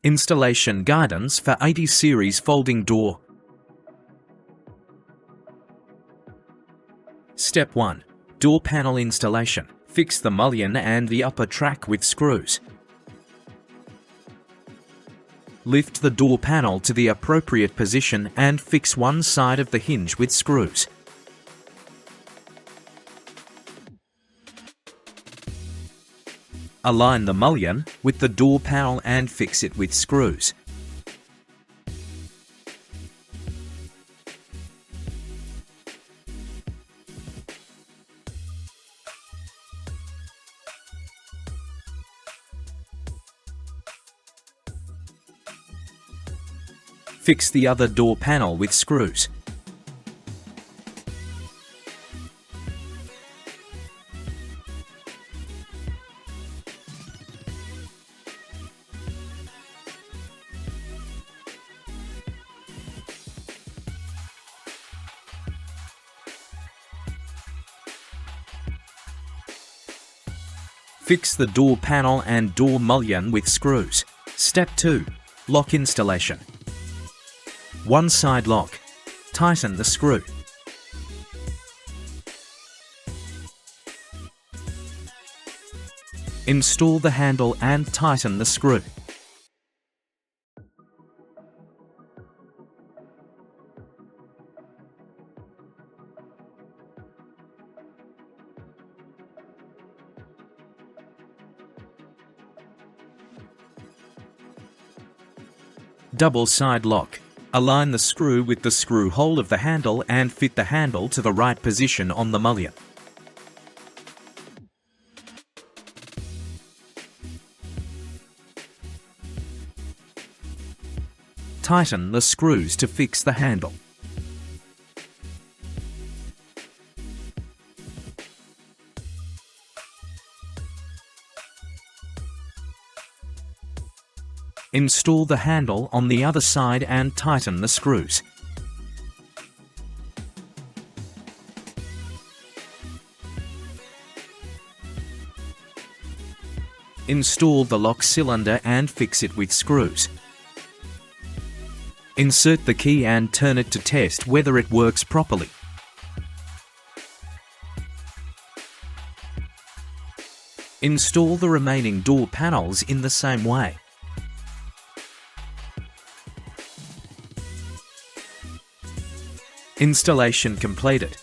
Installation guidance for 80 series folding door. Step 1. Door panel installation. Fix the mullion and the upper track with screws. Lift the door panel to the appropriate position and fix one side of the hinge with screws. Align the mullion with the door panel and fix it with screws. Fix the other door panel with screws. Fix the door panel and door mullion with screws. Step 2. Lock installation. One side lock. Tighten the screw. Install the handle and tighten the screw. Double side lock. Align the screw with the screw hole of the handle and fit the handle to the right position on the mullion. Tighten the screws to fix the handle. Install the handle on the other side and tighten the screws. Install the lock cylinder and fix it with screws. Insert the key and turn it to test whether it works properly. Install the remaining door panels in the same way. Installation completed.